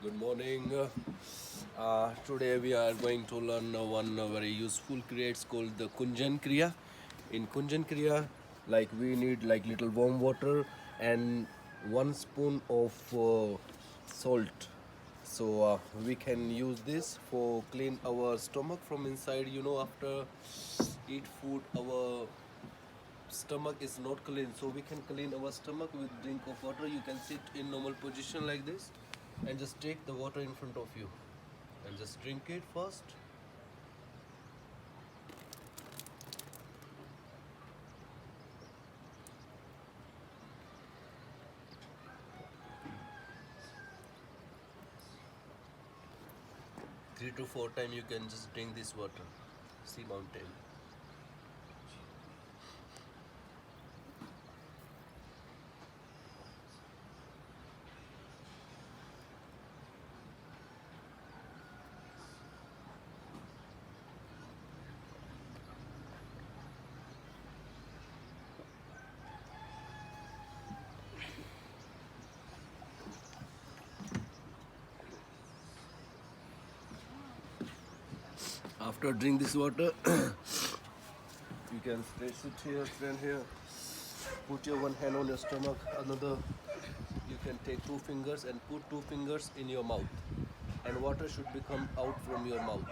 Good morning. Today we are going to learn one very useful kriya. It's called the Kunjal Kriya. In Kunjal Kriya, like we need like little warm water and 1 spoon of salt. So we can use this for clean our stomach from inside. After eat food, our stomach is not clean, so we can clean our stomach with drink of water. You can sit in normal position like this and just take the water in front of you and just drink it first. 3 to 4 times you can just drink this water. See mountain. After drink this water, you can sit here, stand here, put your one hand on your stomach, another you can take 2 fingers and put 2 fingers in your mouth, and water should be come out from your mouth.